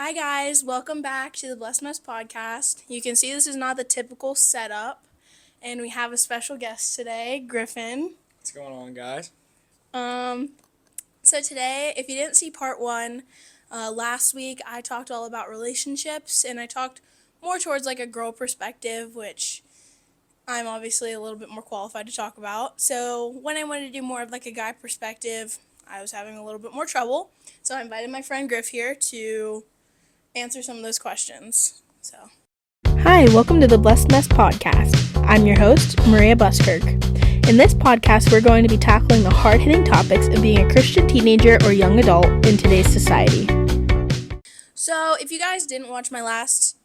Hi guys, welcome back to the Blessed Mess podcast. You can see this is not the typical setup, and we have a special guest today, Griffin. What's going on, guys? Um, so today, if you didn't see part one, last week I talked all about relationships, and I talked more towards like a girl perspective, which I'm obviously a little bit more qualified to talk about. So when I wanted to do more of like a guy perspective, I was having a little bit more trouble. So I invited my friend Griff here to answer some of those questions. Hi, welcome to the Blessed Mess podcast. I'm your host, Maria Buskirk. In this podcast, we're going to be tackling the hard-hitting topics of being a Christian teenager or young adult in today's society. So, if you guys didn't watch my last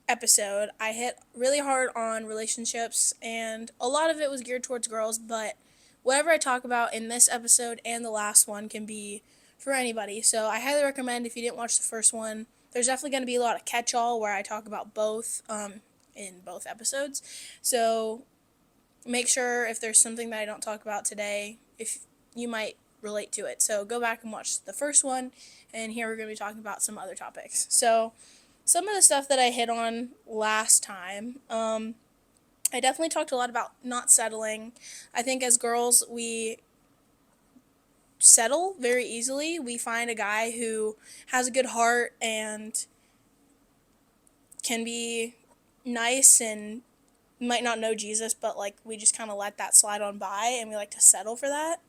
episode, I hit really hard on relationships, and a lot of it was geared towards girls, but whatever I talk about in this episode and the last one can be for anybody. So, I highly recommend if you didn't watch the first one. There's definitely going to be a lot of catch-all where I talk about both in both episodes. So make sure if there's something that I don't talk about today, if you might relate to it. So go back and watch the first one, and here we're going to be talking about some other topics. So some of the stuff that I hit on last time, I definitely talked a lot about not settling. I think as girls, we settle very easily. We find a guy who has a good heart and can be nice and might not know Jesus, but like we just kind of let that slide on by and we like to settle for that.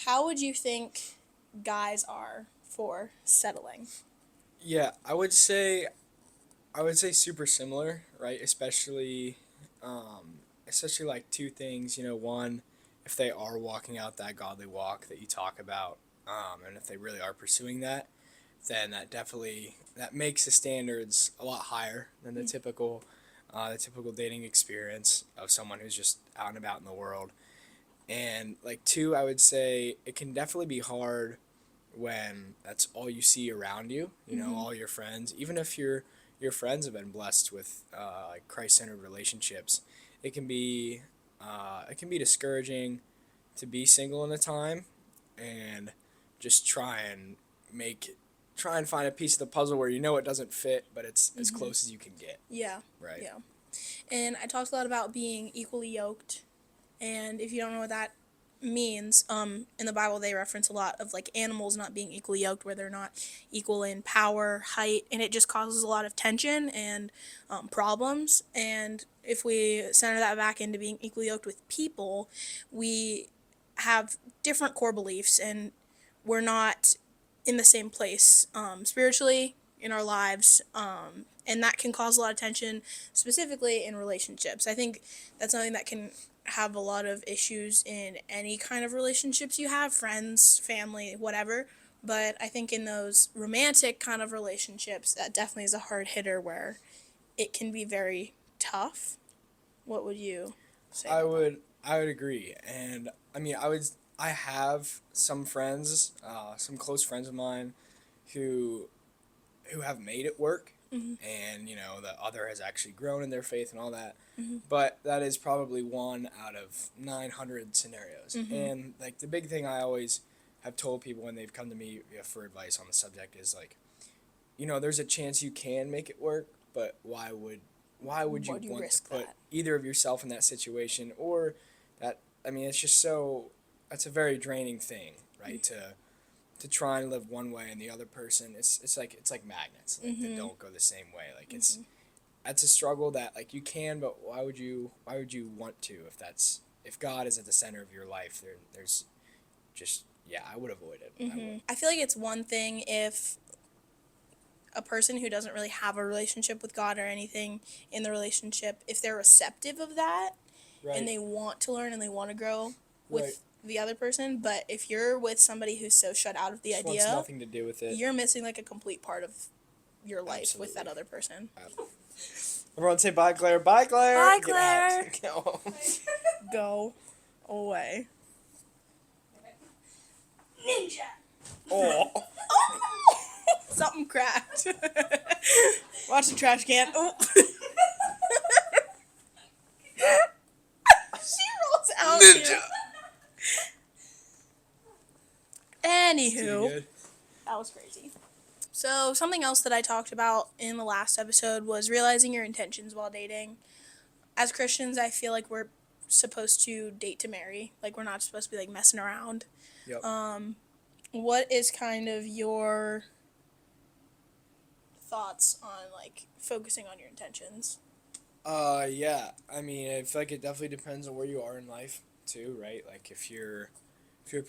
How would you think guys are for settling? Yeah, I would say super similar, right? Especially like two things. One, if they are walking out that godly walk that you talk about, and if they really are pursuing that, then that makes the standards a lot higher than the typical dating experience of someone who's just out and about in the world. And like two, I would say it can definitely be hard when that's all you see around you, all your friends, even if your friends have been blessed with like Christ-centered relationships, it can be discouraging to be single in the time and just try and find a piece of the puzzle where it doesn't fit, but it's as close as you can get. Yeah. Right. Yeah. And I talked a lot about being equally yoked. And if you don't know what that means, in the Bible they reference a lot of like animals not being equally yoked, where they're not equal in power, height, and it just causes a lot of tension and problems. And if we center that back into being equally yoked with people, we have different core beliefs, and we're not in the same place spiritually in our lives, and that can cause a lot of tension, specifically in relationships. I think that's something that can have a lot of issues in any kind of relationships you have, friends, family, whatever. But I think in those romantic kind of relationships, that definitely is a hard hitter where it can be very tough. What would you say? I would agree, and I mean I have some friends, some close friends of mine, who have made it work, and the other has actually grown in their faith and all that. But that is probably one out of 900 scenarios. And like the big thing I always have told people when they've come to me for advice on the subject is like, there's a chance you can make it work, but why would you want to put either of yourself in that situation, or that, I mean, it's just that's a very draining thing, right? To try and live one way and the other person, it's like magnets, like they don't go the same way. Like that's a struggle that like you can, but why would you want to if God is at the center of your life? There's just, yeah, I would avoid it. I feel like it's one thing if a person who doesn't really have a relationship with God or anything in the relationship, if they're receptive of that, right, and they want to learn and they want to grow with the other person. But if you're with somebody who's so shut out of the idea, wants nothing to do with it, you're missing like a complete part of your life with that other person. Everyone say bye, Claire. Bye, Claire. Bye, Claire. Go away. Ninja. Oh. Something cracked. Watch the trash can. Oh. She rolls out. Ninja. Anywho, that was crazy. So, something else that I talked about in the last episode was realizing your intentions while dating. As Christians, I feel like we're supposed to date to marry. Like, we're not supposed to be, like, messing around. Yep. What is kind of your thoughts on, like, focusing on your intentions? Yeah. I mean, I feel like it definitely depends on where you are in life too, right? Like if you're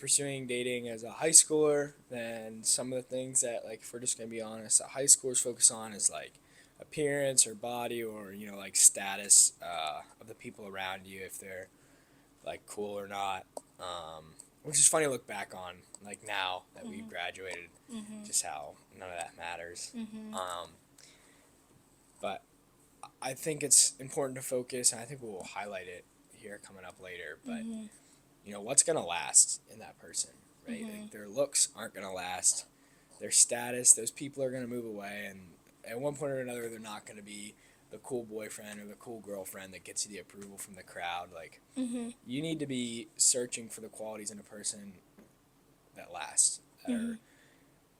pursuing dating as a high schooler, then some of the things that, like, if we're just gonna be honest, that high schoolers focus on is like appearance or body or like status of the people around you, if they're like cool or not. Which is funny to look back on, like now that we've graduated, just how none of that matters. Um, but I think it's important to focus, and I think we'll highlight it here coming up later. But what's gonna last in that person, right? Like, their looks aren't gonna last. Their status, those people are gonna move away, and at one point or another, they're not gonna be the cool boyfriend or the cool girlfriend that gets you the approval from the crowd. Like, you need to be searching for the qualities in a person that last,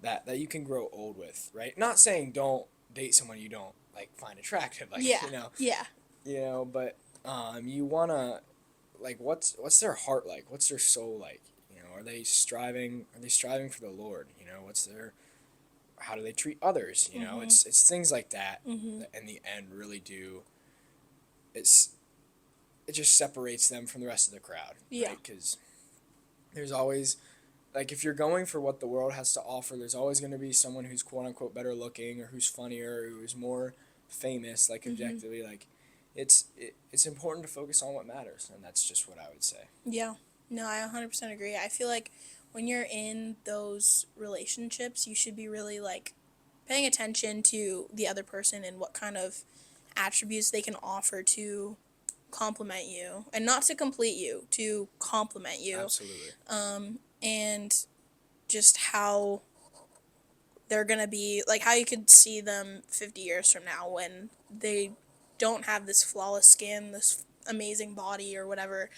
that you can grow old with, right? Not saying don't date someone you don't like find attractive, like Yeah. Yeah. but you wanna, like, what's their heart like? What's their soul like? Are they striving? Are they striving for the Lord? What's their how do they treat others? It's things like that that in the end really do. It's it just separates them from the rest of the crowd, Yeah. right? Because there's always, like, if you're going for what the world has to offer, there's always going to be someone who's quote unquote better looking or who's funnier or who's more famous, like objectively. Like, it's important to focus on what matters, and that's just what I would say. Yeah. No, I 100% agree. I feel like when you're in those relationships, you should be really, like, paying attention to the other person and what kind of attributes they can offer to complement you. And not to complete you, to complement you. Absolutely. And just how they're going to be, like, how you could see them 50 years from now when they don't have this flawless skin, this amazing body or whatever,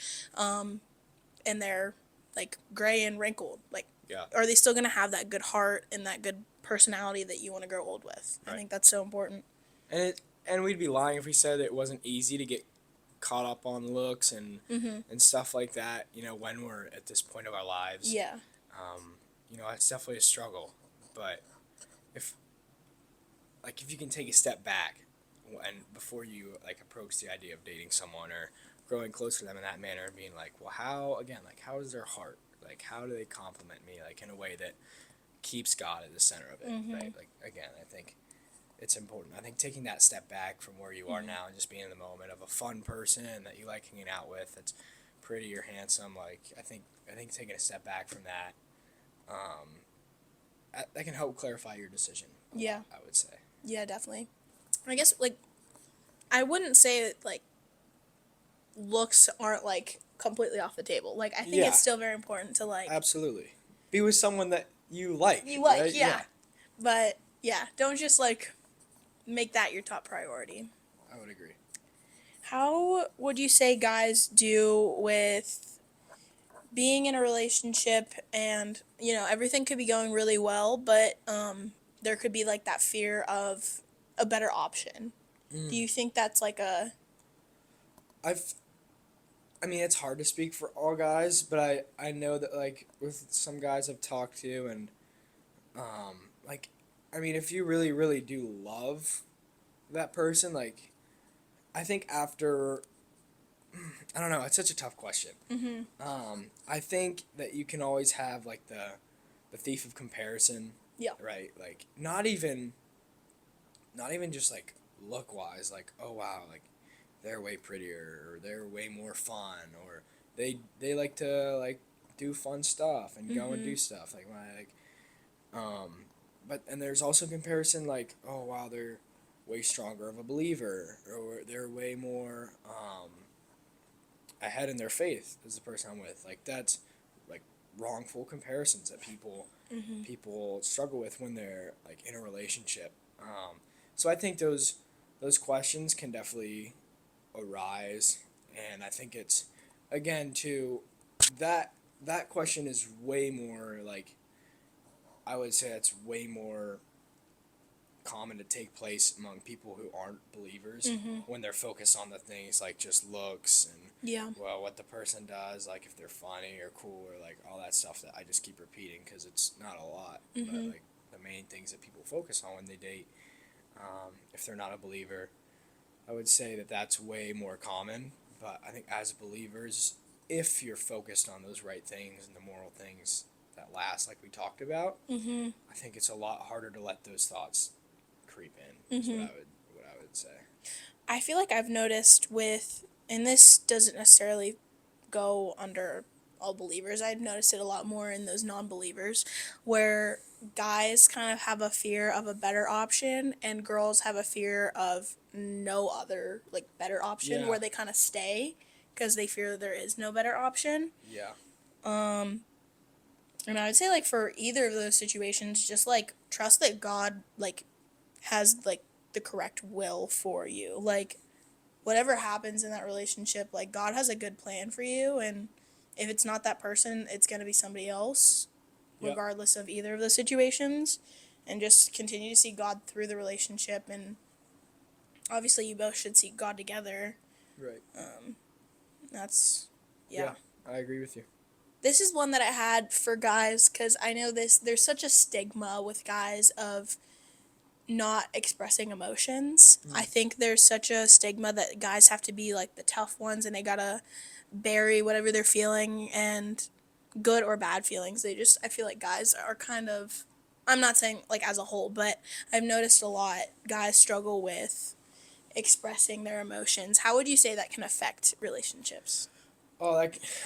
and they're, like, gray and wrinkled. Like, Yeah. are they still going to have that good heart and that good personality that you want to grow old with? Right. I think that's so important. And we'd be lying if we said it wasn't easy to get caught up on looks and stuff like that. When we're at this point of our lives. Yeah. It's definitely a struggle, but if if you can take a step back and before you, like, approach the idea of dating someone or growing close to them in that manner and being like, well, how is their heart, like, how do they compliment me, like, in a way that keeps God at the center of it, right? Like, again, I think it's important. I think taking that step back from where you are now and just being in the moment of a fun person that you like hanging out with, that's pretty or handsome, like, I think taking a step back from that, that can help clarify your decision. Yeah. I would say. Yeah, definitely. I guess, like, I wouldn't say that, like, looks aren't, like, completely off the table. Like, I think it's still very important to, like... Absolutely. Be with someone that you like. You like, right? yeah. But, yeah, don't just, like, make that your top priority. I would agree. How would you say guys do with being in a relationship and, everything could be going really well, but there could be, like, that fear of a better option? Do you think that's, like, I mean, it's hard to speak for all guys, but I know that, like, with some guys I've talked to, and, like, I mean, if you really, really do love that person, like, I think after, I don't know, it's such a tough question. I think that you can always have, like, the thief of comparison. Yeah. Right? Like, not even just, like, look-wise, like, oh, wow, like, they're way prettier, or they're way more fun, or they like to, like, do fun stuff and go and do stuff, like, but and there's also comparison, like, oh, wow, they're way stronger of a believer, or they're way more ahead in their faith as the person I'm with. Like, that's, like, wrongful comparisons that people struggle with when they're, like, in a relationship. So I think those questions can definitely arise, and I think it's, again, too, that question is way more, like, I would say that's way more common to take place among people who aren't believers Mm-hmm. when they're focused on the things like just looks and Yeah. well what the person does, like if they're funny or cool or like all that stuff that I just keep repeating because it's not a lot, but Mm-hmm. like the main things that people focus on when they date, if they're not a believer, I would say that that's way more common. But I think as believers, if you're focused on those right things and the moral things that last, like we talked about, Mm-hmm. I think it's a lot harder to let those thoughts creep in. Is Mm-hmm. what I would say. I feel like I've noticed with, and this doesn't necessarily go under all believers. I've noticed it a lot more in those non-believers, where guys kind of have a fear of a better option and girls have a fear of no other like better option, Yeah. where they kind of stay because they fear that there is no better option. Yeah. And I would say like for either of those situations, just like trust that God like has like the correct will for you. Like whatever happens in that relationship, like God has a good plan for you, and if it's not that person, it's going to be somebody else Yep. regardless of either of those situations, and just continue to see God through the relationship. And obviously you both should seek God together. Right. That's yeah. I agree with you. This is one that I had for guys cuz I know there's such a stigma with guys of not expressing emotions. I think there's such a stigma that guys have to be like the tough ones and they got to bury whatever they're feeling, and good or bad feelings. I feel like guys are kind of, I'm not saying like as a whole, but I've noticed a lot guys struggle with expressing their emotions. How would you say that can affect relationships? Oh,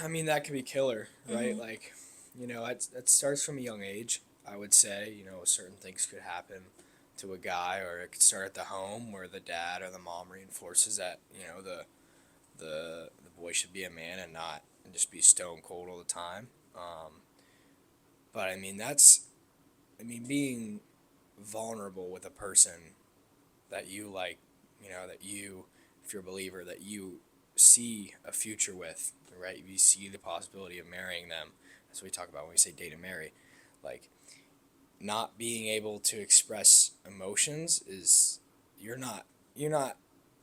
I mean, that could be killer, right? Mm-hmm. Like, it starts from a young age. I would say, certain things could happen to a guy, or it could start at the home where the dad or the mom reinforces that, the boy should be a man and just be stone cold all the time. But being vulnerable with a person that you like, if you're a believer, that you see a future with, right? You see the possibility of marrying them. That's what we talk about when we say date and marry. Like, not being able to express emotions is, you're not,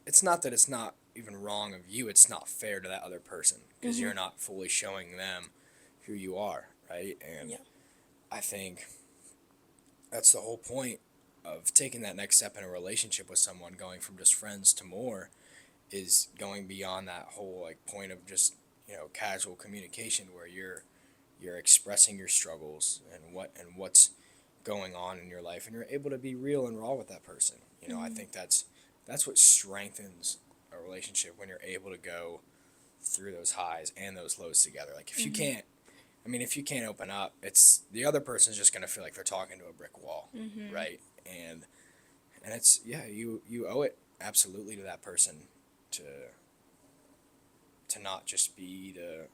it's not that it's not even wrong of you, it's not fair to that other person because Mm-hmm. you're not fully showing them who you are, right? And Yeah. I think that's the whole point of taking that next step in a relationship with someone, going from just friends to more, is going beyond that whole like point of just casual communication where you're expressing your struggles and what's going on in your life, and you're able to be real and raw with that person. I think that's what strengthens a relationship, when you're able to go through those highs and those lows together. Like if you can't open up, it's the other person's just going to feel like they're talking to a brick wall, Mm-hmm. right? And it's, yeah, you owe it absolutely to that person to not just be the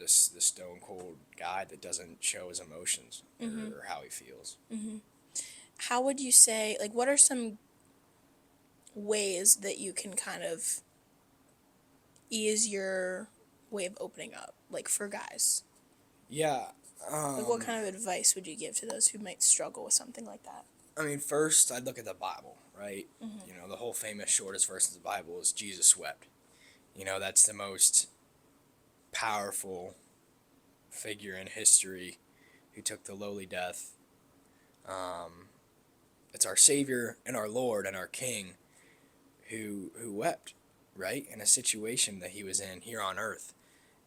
stone cold guy that doesn't show his emotions, Mm-hmm. or how he feels. Mm-hmm. How would you say, like, what are some ways that you can kind of ease your way of opening up, like for guys? Yeah. Like, what kind of advice would you give to those who might struggle with something like that? First I'd look at the Bible, right? Mm-hmm. The whole famous shortest verse of the Bible is Jesus wept. That's the most powerful figure in history who took the lowly death. It's our Savior and our Lord and our King who wept, right, in a situation that he was in here on earth.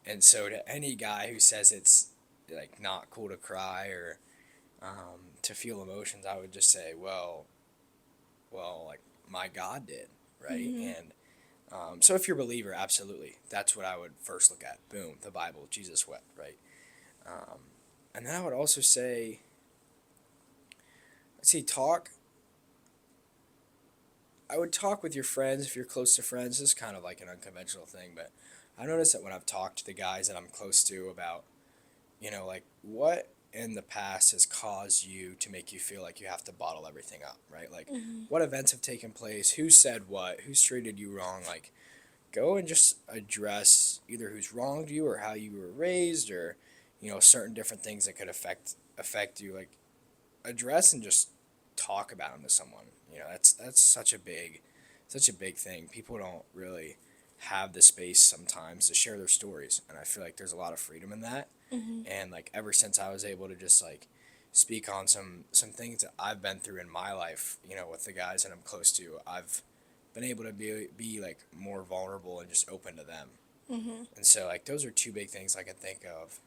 And so to any guy who says it's like not cool to cry or to feel emotions, I would just say, like my God did, right? Mm-hmm. And so if you're a believer, absolutely, that's what I would first look at. Boom, the Bible, Jesus wept, right? And then I would also say, let's see, talk. I would talk with your friends if you're close to friends. This is kind of like an unconventional thing, but I noticed that when I've talked to the guys that I'm close to about, like what in the past has caused you to make you feel like you have to bottle everything up, right? Like Mm-hmm. what events have taken place, who said what, who's treated you wrong, like go and just address either who's wronged you or how you were raised, or certain different things that could affect you, like address and just talk about them to someone. That's such a big thing. People don't really have the space sometimes to share their stories, and I feel like there's a lot of freedom in that. Mm-hmm. And like ever since I was able to just like speak on some things that I've been through in my life, with the guys that I'm close to, I've been able to be like more vulnerable and just open to them. Mm-hmm. And so like those are two big things I can think of.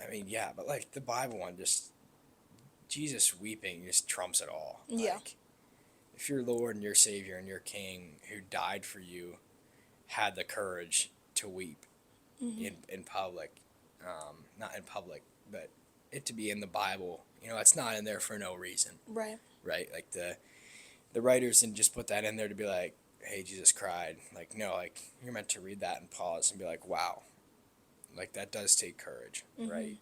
I mean, yeah, but like the Bible one, just Jesus weeping just trumps it all. Yeah. Like if your Lord and your Savior and your King who died for you had the courage to weep Mm-hmm. in public, not in public, but it to be in the Bible, it's not in there for no reason, Right. right? Like the writers didn't just put that in there to be like, hey, Jesus cried. Like, no, like you're meant to read that and pause and be like, wow, like that does take courage, Mm-hmm. right?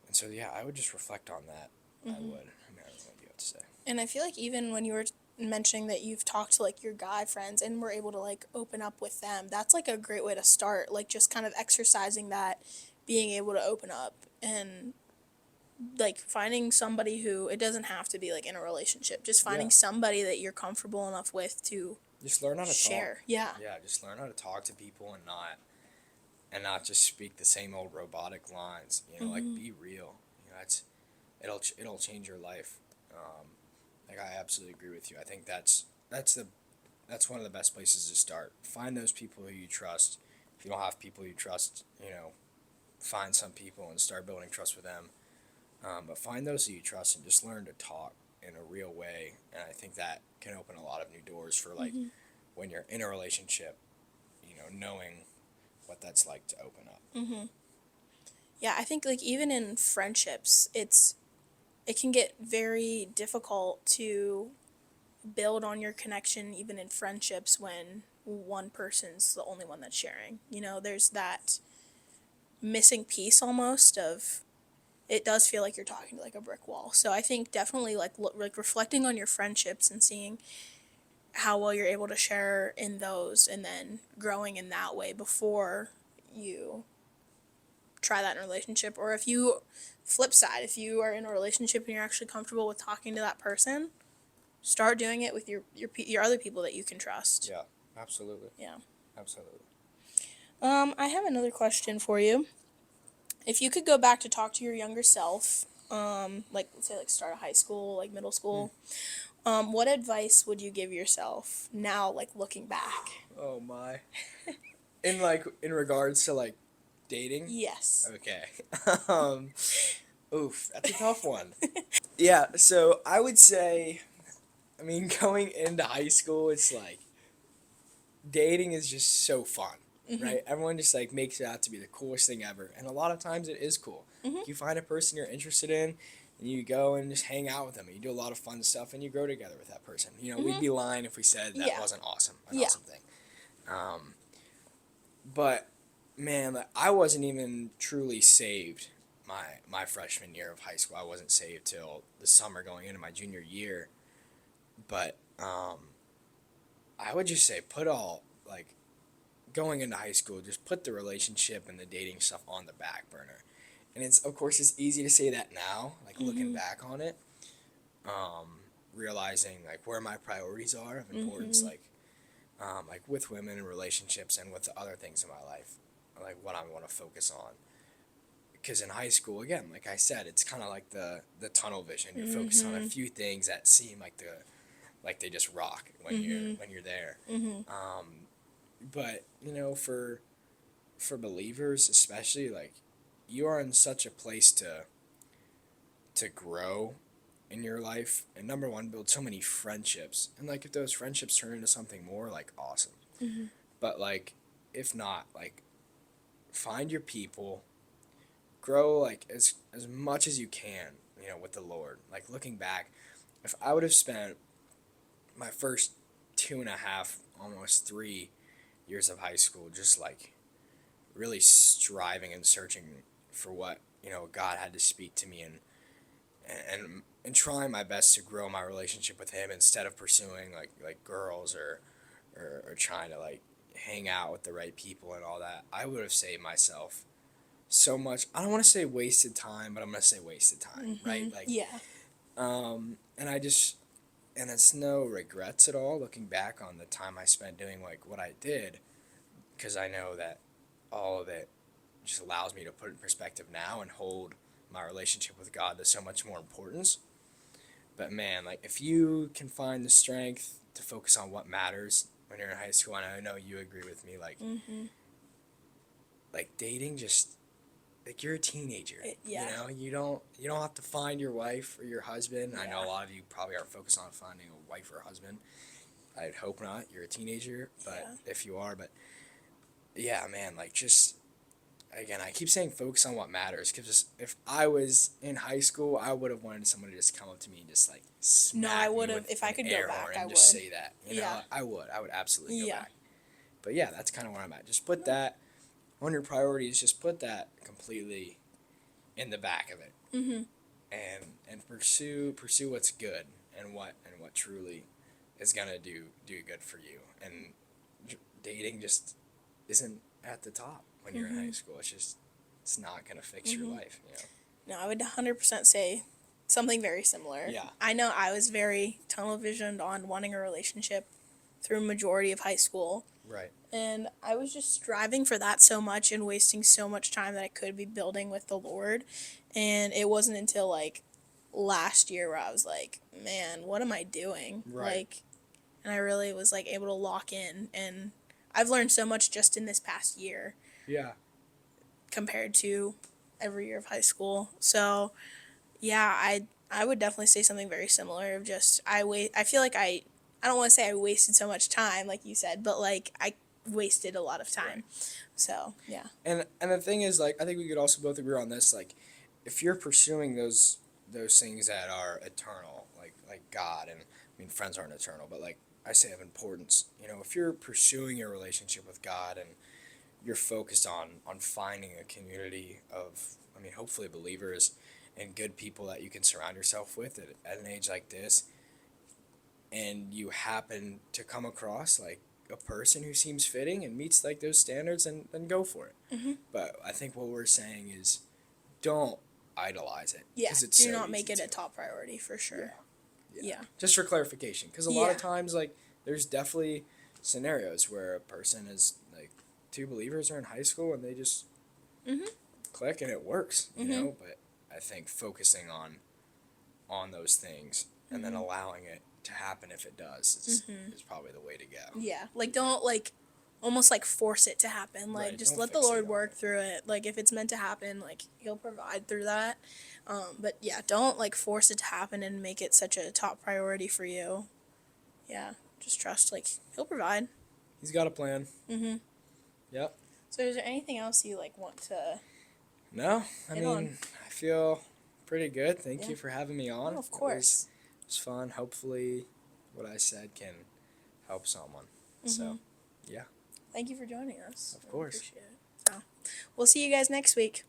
And so yeah, I would just reflect on that. I Mm-hmm. would. I mean, I don't know what you have to say. And I feel like even when you were mentioning that you've talked to like your guy friends and were able to like open up with them, that's like a great way to start. Like just kind of exercising that, being able to open up and like finding somebody who it doesn't have to be like in a relationship, just finding Yeah. somebody that you're comfortable enough with to Just learn how to share. talk. Yeah. Yeah, just learn how to talk to people and not just speak the same old robotic lines. Like Mm-hmm. be real. It'll change your life. Like I absolutely agree with you. I think that's one of the best places to start. Find those people who you trust. If you don't have people you trust, find some people and start building trust with them. But find those who you trust and just learn to talk in a real way. And I think that can open a lot of new doors for like Mm-hmm. when you're in a relationship, knowing what that's like to open up. Mm-hmm. Yeah, I think like even in friendships, it can get very difficult to build on your connection even in friendships when one person's the only one that's sharing. There's that missing piece almost of it does feel like you're talking to like a brick wall. So I think definitely like reflecting on your friendships and seeing how well you're able to share in those and then growing in that way before you try that in a relationship. Or if you flip side, if you are in a relationship and you're actually comfortable with talking to that person, start doing it with your other people that you can trust. Yeah, absolutely. Yeah. Absolutely. I have another question for you. If you could go back to talk to your younger self, like let's say like start of high school, like middle school, what advice would you give yourself now, like looking back? Oh my. In regards to like dating? Yes. Okay. um oof, that's a tough one. Yeah, so I would say going into high school it's like dating is just so fun. Mm-hmm. Right? Everyone just like makes it out to be the coolest thing ever. And a lot of times it is cool. Mm-hmm. You find a person you're interested in and you go and just hang out with them and you do a lot of fun stuff and you grow together with that person. We'd be lying if we said that Yeah. wasn't an Yeah. awesome thing. But man, like, I wasn't even truly saved my freshman year of high school. I wasn't saved till the summer going into my junior year. But I would just say put all like going into high school, just put the relationship and the dating stuff on the back burner. And it's of course it's easy to say that now, like looking back on it, realizing like where my priorities are of importance, like with women and relationships and with the other things in my life, like what I want to focus on. Because in high school, again, like I said, it's kind of like the tunnel vision. You're focused on a few things that seem like they just rock when you're there. But for believers especially, like you are in such a place to grow in your life, and number one, build so many friendships, and like if those friendships turn into something more, like awesome. But like if not, like find your people, grow like as much as you can, with the Lord. Like looking back, if I would have spent my first 2.5, almost 3 years of high school just like really striving and searching for what God had to speak to me, and trying my best to grow my relationship with Him instead of pursuing like girls or trying to like hang out with the right people and all that, I would have saved myself so much. I don't want to say wasted time, but I'm gonna say wasted time, right? Like, Yeah. and I just and it's no regrets at all looking back on the time I spent doing like what I did, because I know that all of it just allows me to put it in perspective now and hold my relationship with God to so much more importance. But man, like if you can find the strength to focus on what matters when you're in high school, and I know you agree with me, like dating just like you're a teenager. Yeah. You don't have to find your wife or your husband. Yeah. I know a lot of you probably are focused on finding a wife or a husband. I'd hope not. You're a teenager, but if you are, but yeah, man, like just again, I keep saying focus on what matters because if I was in high school, I would have wanted someone to just come up to me and just like No, smack I me would have. with If I an could go air back, horn I and would. just say that. You know, Yeah. I would. I would absolutely go Yeah. back. But yeah, that's kind of where I'm at. Just put that on your priorities. Just put that completely in the back of it, and pursue what's good and what truly is gonna do good for you. And dating just isn't at the top when you're in high school. It's not gonna fix your life. You know. No, I would 100% say something very similar. Yeah. I know I was very tunnel visioned on wanting a relationship through majority of high school. Right. And I was just striving for that so much and wasting so much time that I could be building with the Lord. And it wasn't until like last year where I was like, man, what am I doing? Right. Like, and I really was like able to lock in. And I've learned so much just in this past year Yeah. compared to every year of high school. So, yeah, I would definitely say something very similar of just I feel like I don't want to say I wasted so much time like you said, but like I wasted a lot of time. Right. So, yeah. And the thing is, like, I think we could also both agree on this. Like, if you're pursuing those things that are eternal, like God, and I mean friends aren't eternal, but like I say of importance, you know, if you're pursuing your relationship with God and you're focused on finding a community of, I mean, hopefully believers and good people that you can surround yourself with at an age like this, and you happen to come across like a person who seems fitting and meets like those standards, and then go for it. But I think what we're saying is don't idolize it. Yeah, 'Cause it's do so not make easy it a to. top priority for sure. Yeah. Just for clarification, because a lot of Yeah. times, like, there's definitely scenarios where a person is like two believers are in high school and they just click and it works, you know. But I think focusing on those things and then allowing it to happen if it does is probably the way to go. Yeah, like don't like almost like force it to happen. Like Right, just don't let the fixate Lord on work it. through it. Like if it's meant to happen, like he'll provide through that. But yeah, don't like force it to happen and make it such a top priority for you. Yeah, just trust like he'll provide. He's got a plan. Yep. So is there anything else you like want to No, I hit mean, on? I feel pretty good. Thank Yeah. you for having me on. Oh, of course. It was fun. Hopefully, what I said can help someone. So, yeah, Thank you for joining us. of course. I appreciate it. So, we'll see you guys next week.